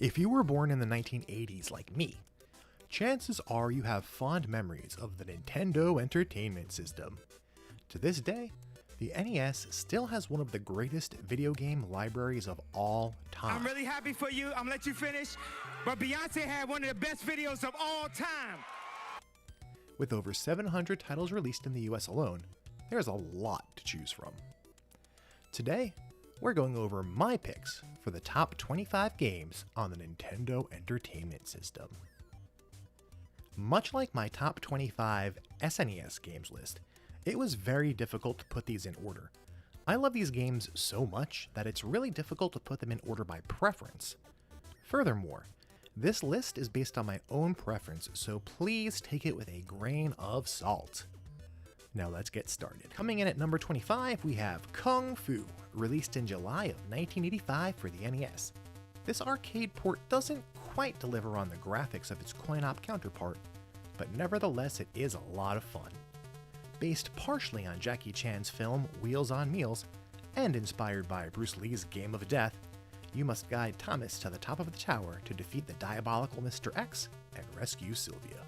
If you were born in the 1980s like me, chances are you have fond memories of the Nintendo Entertainment System. To this day, the NES still has one of the greatest video game libraries of all time. I'm really happy for you. I'm gonna let you finish. But Beyonce had one of the best videos of all time. With over 700 titles released in the US alone, there's a lot to choose from. Today, we're going over my picks for the top 25 games on the Nintendo Entertainment System. Much like my top 25 SNES games list, it was very difficult to put these in order. I love these games so much that it's really difficult to put them in order by preference. Furthermore, this list is based on my own preference, so please take it with a grain of salt. Now let's get started. Coming in at number 25, we have Kung Fu, released in July of 1985 for the NES. This arcade port doesn't quite deliver on the graphics of its coin-op counterpart, but nevertheless it is a lot of fun. Based partially on Jackie Chan's film Wheels on Meals, and inspired by Bruce Lee's Game of Death, you must guide Thomas to the top of the tower to defeat the diabolical Mr. X and rescue Sylvia.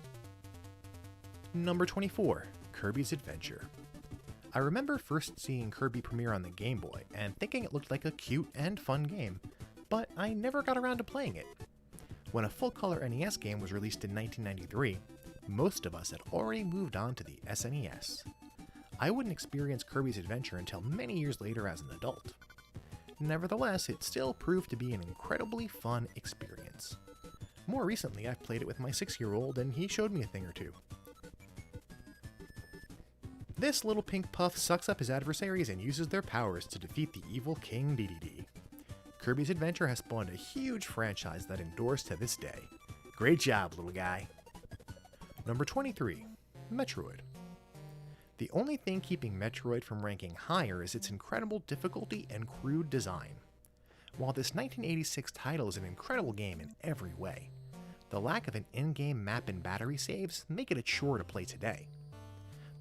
Number 24, Kirby's Adventure. I remember first seeing Kirby premiere on the Game Boy and thinking it looked like a cute and fun game, but I never got around to playing it. When a full-color NES game was released in 1993, most of us had already moved on to the SNES. I wouldn't experience Kirby's Adventure until many years later as an adult. Nevertheless, it still proved to be an incredibly fun experience. More recently, I've played it with my 6-year-old and he showed me a thing or two. This little pink puff sucks up his adversaries and uses their powers to defeat the evil King Dedede. Kirby's Adventure has spawned a huge franchise that endures to this day. Great job, little guy. Number 23, Metroid. The only thing keeping Metroid from ranking higher is its incredible difficulty and crude design. While this 1986 title is an incredible game in every way, the lack of an in-game map and battery saves make it a chore to play today.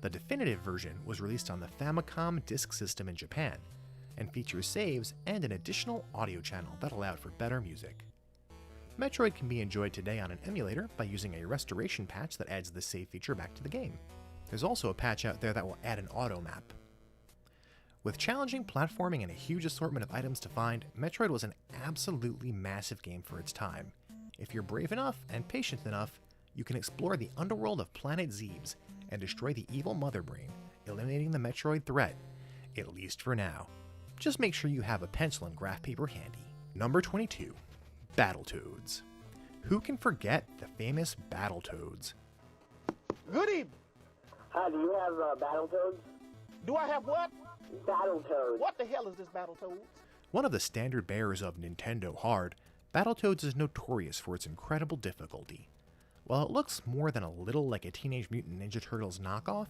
The definitive version was released on the Famicom Disk System in Japan, and features saves and an additional audio channel that allowed for better music. Metroid can be enjoyed today on an emulator by using a restoration patch that adds the save feature back to the game. There's also a patch out there that will add an auto map. With challenging platforming and a huge assortment of items to find, Metroid was an absolutely massive game for its time. If you're brave enough and patient enough, you can explore the underworld of Planet Zebes and destroy the evil Mother Brain, eliminating the Metroid threat, at least for now. Just make sure you have a pencil and graph paper handy. Number 22. Battletoads. Who can forget the famous Battletoads? Good evening. Hi, do you have Battletoads? Do I have what? Battletoads. What the hell is this Battletoads? One of the standard bearers of Nintendo Hard, Battletoads is notorious for its incredible difficulty. While it looks more than a little like a Teenage Mutant Ninja Turtles knockoff,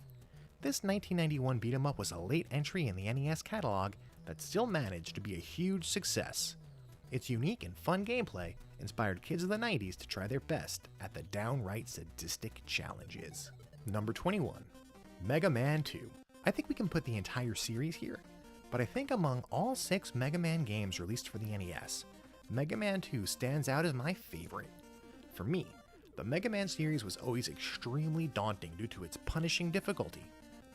this 1991 beat-em-up was a late entry in the NES catalog that still managed to be a huge success. Its unique and fun gameplay inspired kids of the 90s to try their best at the downright sadistic challenges. Number 21. Mega Man 2. I think we can put the entire series here, but I think among all 6 Mega Man games released for the NES, Mega Man 2 stands out as my favorite. For me, the Mega Man series was always extremely daunting due to its punishing difficulty,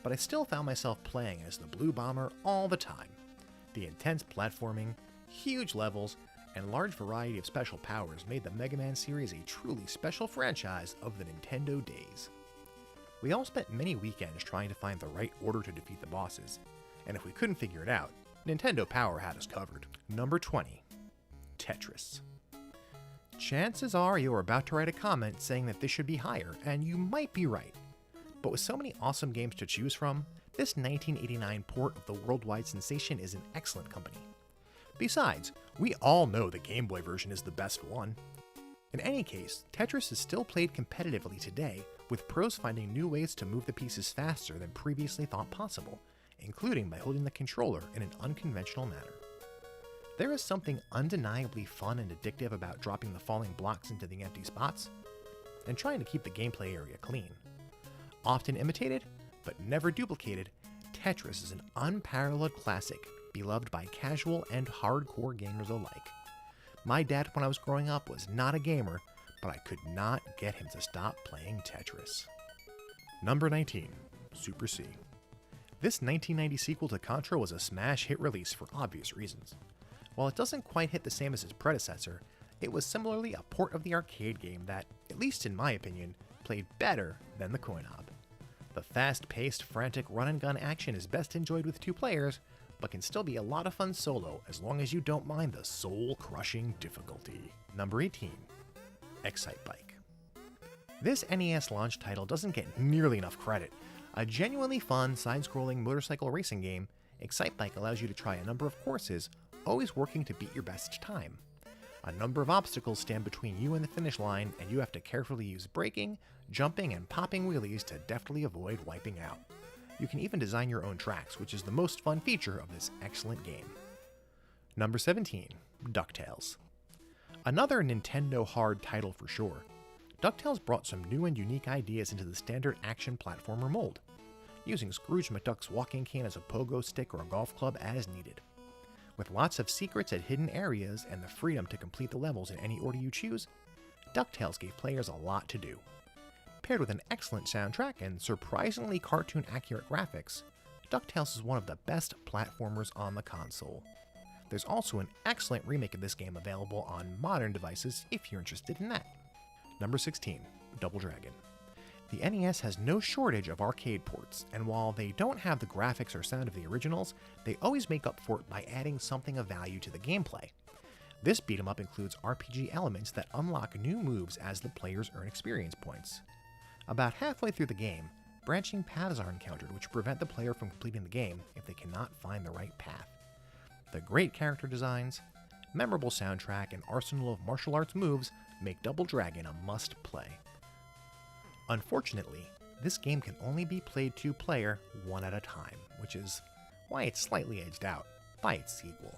but I still found myself playing as the Blue Bomber all the time. The intense platforming, huge levels, and large variety of special powers made the Mega Man series a truly special franchise of the Nintendo days. We all spent many weekends trying to find the right order to defeat the bosses, and if we couldn't figure it out, Nintendo Power had us covered. Number 20. Tetris. Chances are you're about to write a comment saying that this should be higher, and you might be right. But with so many awesome games to choose from, this 1989 port of the worldwide sensation is an excellent company. Besides, we all know the Game Boy version is the best one. In any case, Tetris is still played competitively today, with pros finding new ways to move the pieces faster than previously thought possible, including by holding the controller in an unconventional manner. There is something undeniably fun and addictive about dropping the falling blocks into the empty spots, and trying to keep the gameplay area clean. Often imitated, but never duplicated, Tetris is an unparalleled classic, beloved by casual and hardcore gamers alike. My dad, when I was growing up, was not a gamer, but I could not get him to stop playing Tetris. Number 19, Super C. This 1990 sequel to Contra was a smash hit release for obvious reasons. While it doesn't quite hit the same as its predecessor, it was similarly a port of the arcade game that, at least in my opinion, played better than the coin op. The fast-paced, frantic run-and-gun action is best enjoyed with 2 players, but can still be a lot of fun solo as long as you don't mind the soul-crushing difficulty. Number 18, Excite Bike. This NES launch title doesn't get nearly enough credit. A genuinely fun, side-scrolling motorcycle racing game, Excite Bike allows you to try a number of courses, always working to beat your best time. A number of obstacles stand between you and the finish line, and you have to carefully use braking, jumping, and popping wheelies to deftly avoid wiping out. You can even design your own tracks, which is the most fun feature of this excellent game. Number 17, DuckTales. Another Nintendo hard title for sure. DuckTales brought some new and unique ideas into the standard action platformer mold, using Scrooge McDuck's walking cane as a pogo stick or a golf club as needed. With lots of secrets at hidden areas and the freedom to complete the levels in any order you choose, DuckTales gave players a lot to do. Paired with an excellent soundtrack and surprisingly cartoon-accurate graphics, DuckTales is one of the best platformers on the console. There's also an excellent remake of this game available on modern devices if you're interested in that. Number 16, Double Dragon. The NES has no shortage of arcade ports, and while they don't have the graphics or sound of the originals, they always make up for it by adding something of value to the gameplay. This beat-em-up includes RPG elements that unlock new moves as the players earn experience points. About halfway through the game, branching paths are encountered which prevent the player from completing the game if they cannot find the right path. The great character designs, memorable soundtrack, and arsenal of martial arts moves make Double Dragon a must-play. Unfortunately, this game can only be played 2-player, one at a time, which is why it's slightly edged out by its sequel.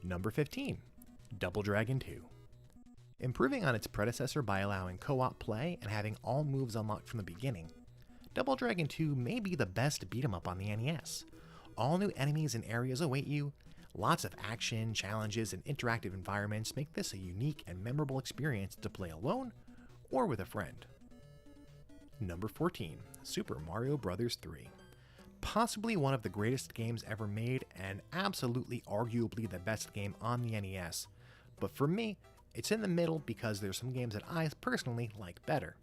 Number 15, Double Dragon 2. Improving on its predecessor by allowing co-op play and having all moves unlocked from the beginning, Double Dragon 2 may be the best beat-em-up on the NES. All new enemies and areas await you, lots of action, challenges, and interactive environments make this a unique and memorable experience to play alone or with a friend. Number 14, Super Mario Bros. 3. Possibly one of the greatest games ever made and absolutely arguably the best game on the NES, but for me, it's in the middle because there's some games that I personally like better.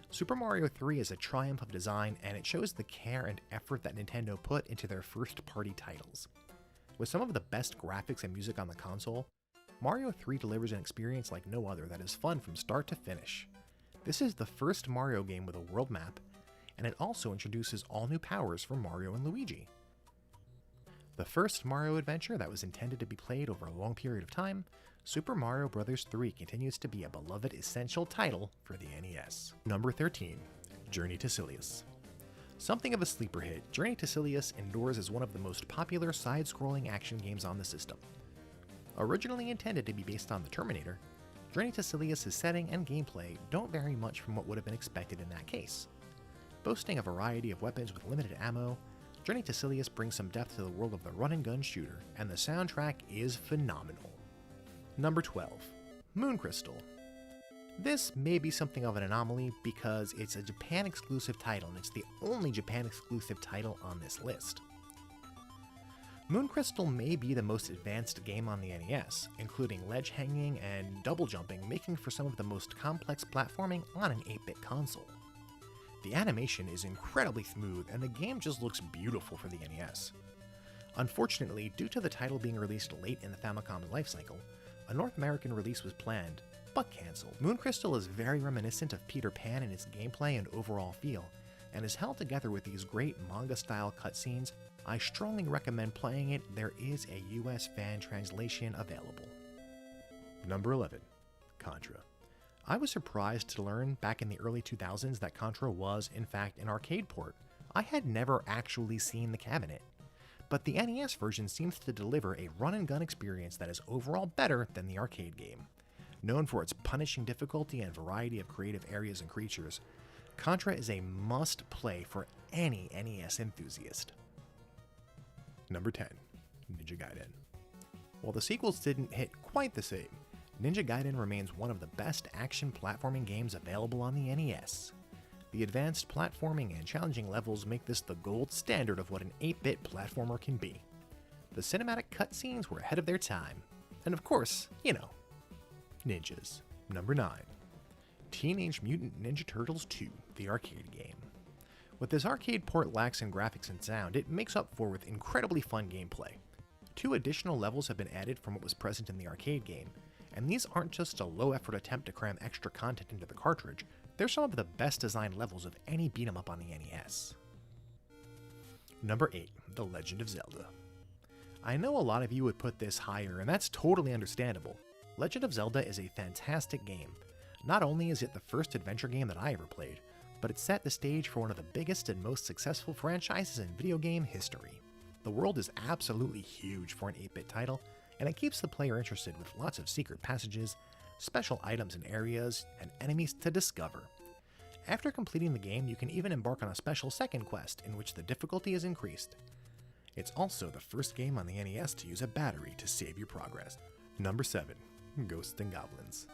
Super Mario 3 is a triumph of design, and it shows the care and effort that Nintendo put into their first-party titles. With some of the best graphics and music on the console, Mario 3 delivers an experience like no other that is fun from start to finish. This is the first Mario game with a world map, and it also introduces all new powers for Mario and Luigi. The first Mario adventure that was intended to be played over a long period of time, Super Mario Bros. 3 continues to be a beloved essential title for the NES. Number 13, Journey to Silius. Something of a sleeper hit, Journey to Silius endures as one of the most popular side-scrolling action games on the system. Originally intended to be based on the Terminator, Journey to Silius' setting and gameplay don't vary much from what would have been expected in that case. Boasting a variety of weapons with limited ammo, Journey to Silius brings some depth to the world of the run-and-gun shooter, and the soundtrack is phenomenal. Number 12, Moon Crystal. This may be something of an anomaly because it's a Japan-exclusive title, and it's the only Japan-exclusive title on this list. Moon Crystal may be the most advanced game on the NES, including ledge hanging and double jumping, making for some of the most complex platforming on an 8-bit console. The animation is incredibly smooth, and the game just looks beautiful for the NES. Unfortunately, due to the title being released late in the Famicom's lifecycle, a North American release was planned, but cancelled. Moon Crystal is very reminiscent of Peter Pan in its gameplay and overall feel, and is held together with these great manga-style cutscenes. I strongly recommend playing it. There is a US fan translation available. Number 11, Contra. I was surprised to learn back in the early 2000s that Contra was, in fact, an arcade port. I had never actually seen the cabinet. But the NES version seems to deliver a run-and-gun experience that is overall better than the arcade game. Known for its punishing difficulty and variety of creative areas and creatures, Contra is a must-play for any NES enthusiast. Number 10, Ninja Gaiden. While the sequels didn't hit quite the same, Ninja Gaiden remains one of the best action platforming games available on the NES. The advanced platforming and challenging levels make this the gold standard of what an 8-bit platformer can be. The cinematic cutscenes were ahead of their time. And of course, ninjas. Number 9. Teenage Mutant Ninja Turtles 2, the arcade game. What this arcade port lacks in graphics and sound, it makes up for with incredibly fun gameplay. 2 additional levels have been added from what was present in the arcade game, and these aren't just a low-effort attempt to cram extra content into the cartridge, they're some of the best designed levels of any beat-em-up on the NES. Number 8. The Legend of Zelda. I know a lot of you would put this higher, and that's totally understandable. Legend of Zelda is a fantastic game. Not only is it the first adventure game that I ever played, but it set the stage for one of the biggest and most successful franchises in video game history. The world is absolutely huge for an 8-bit title, and it keeps the player interested with lots of secret passages, special items and areas, and enemies to discover. After completing the game, you can even embark on a special second quest in which the difficulty is increased. It's also the first game on the NES to use a battery to save your progress. Number 7. Ghosts and Goblins.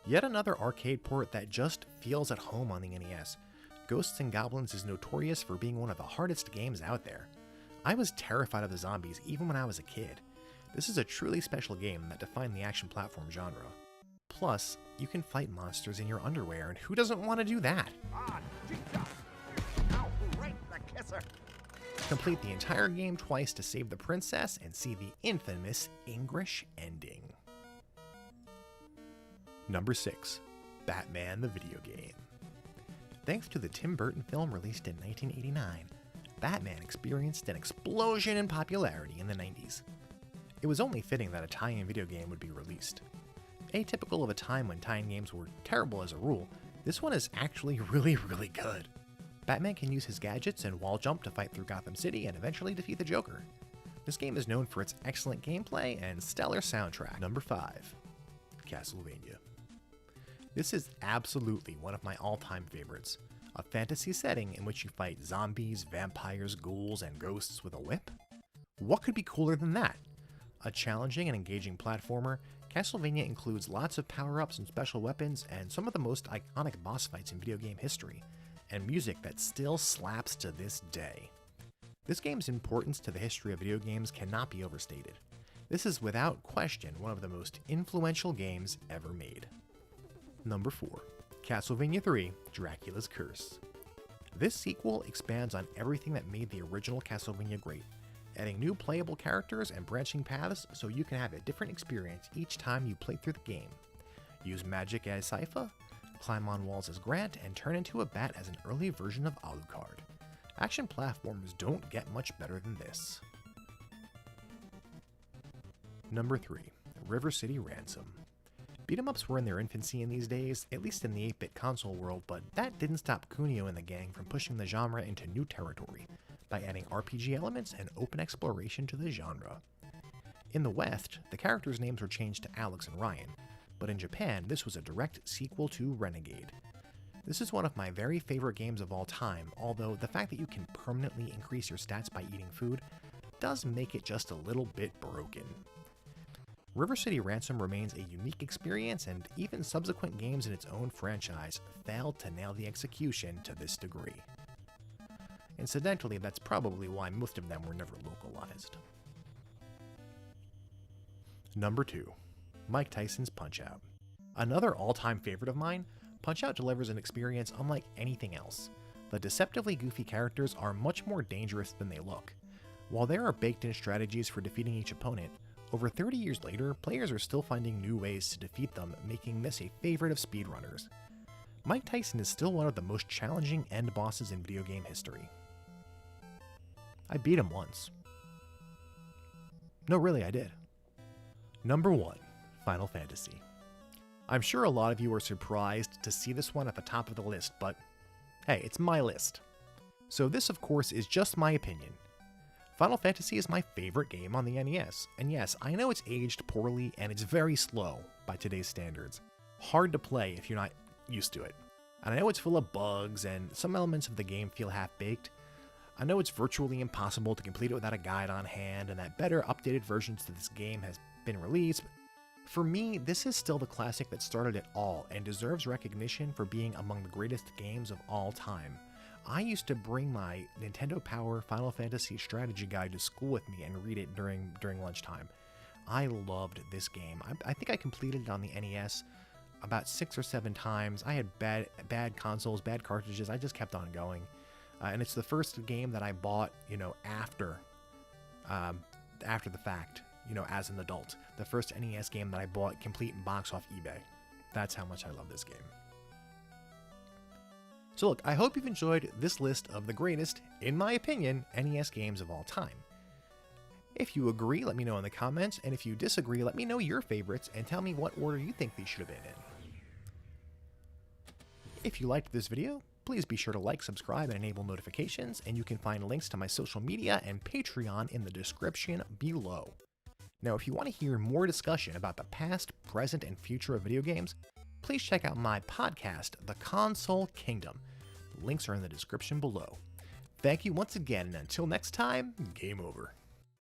Yet another arcade port that just feels at home on the NES. Ghosts and Goblins is notorious for being one of the hardest games out there. I was terrified of the zombies even when I was a kid. This is a truly special game that defined the action platform genre. Plus, you can fight monsters in your underwear, and who doesn't want to do that? Complete the entire game twice to save the princess and see the infamous English ending. Number 6. Batman the video game. Thanks to the Tim Burton film released in 1989, Batman experienced an explosion in popularity in the 90s. It was only fitting that a tie-in video game would be released. Atypical of a time when tie-in games were terrible as a rule, this one is actually really good. Batman can use his gadgets and wall jump to fight through Gotham City and eventually defeat the Joker. This game is known for its excellent gameplay and stellar soundtrack. Number 5. Castlevania. This is absolutely one of my all-time favorites. A fantasy setting in which you fight zombies, vampires, ghouls, and ghosts with a whip? What could be cooler than that? A challenging and engaging platformer, Castlevania includes lots of power-ups and special weapons and some of the most iconic boss fights in video game history, and music that still slaps to this day. This game's importance to the history of video games cannot be overstated. This is without question one of the most influential games ever made. Number 4. Castlevania 3: Dracula's Curse. This sequel expands on everything that made the original Castlevania great, adding new playable characters and branching paths so you can have a different experience each time you play through the game. Use magic as Sypha, climb on walls as Grant, and turn into a bat as an early version of Alucard. Action platformers don't get much better than this. Number 3. River City Ransom. Beat-em-ups were in their infancy in these days, at least in the 8-bit console world, but that didn't stop Kunio and the gang from pushing the genre into new territory by adding RPG elements and open exploration to the genre. In the West, the characters' names were changed to Alex and Ryan, but in Japan, this was a direct sequel to Renegade. This is one of my very favorite games of all time, although the fact that you can permanently increase your stats by eating food does make it just a little bit broken. River City Ransom remains a unique experience, and even subsequent games in its own franchise failed to nail the execution to this degree. Incidentally, that's probably why most of them were never localized. Number 2. Mike Tyson's Punch-Out. Another all-time favorite of mine, Punch-Out delivers an experience unlike anything else. The deceptively goofy characters are much more dangerous than they look. While there are baked-in strategies for defeating each opponent, over 30 years later, players are still finding new ways to defeat them, making this a favorite of speedrunners. Mike Tyson is still one of the most challenging end bosses in video game history. I beat him once. No, really, I did. Number 1. Final Fantasy. I'm sure a lot of you are surprised to see this one at the top of the list, but hey, it's my list. So this, of course, is just my opinion. Final Fantasy is my favorite game on the NES, and yes, I know it's aged poorly and it's very slow by today's standards. Hard to play if you're not used to it. And I know it's full of bugs and some elements of the game feel half-baked, I know it's virtually impossible to complete it without a guide on hand, and that better updated versions to this game has been released, but for me, this is still the classic that started it all and deserves recognition for being among the greatest games of all time. I used to bring my Nintendo Power Final Fantasy strategy guide to school with me and read it during lunchtime. I loved this game. I think I completed it on the NES about 6 or 7 times. I had bad consoles, bad cartridges. I just kept on going. And it's the first game that I bought, after the fact, as an adult. The first NES game that I bought complete in box off eBay. That's how much I love this game. So look, I hope you've enjoyed this list of the greatest, in my opinion, NES games of all time. If you agree, let me know in the comments, and if you disagree, let me know your favorites and tell me what order you think these should have been in. If you liked this video, please be sure to like, subscribe, and enable notifications, and you can find links to my social media and Patreon in the description below. Now, if you want to hear more discussion about the past, present, and future of video games, please check out my podcast, The Console Kingdom. The links are in the description below. Thank you once again, and until next time, game over.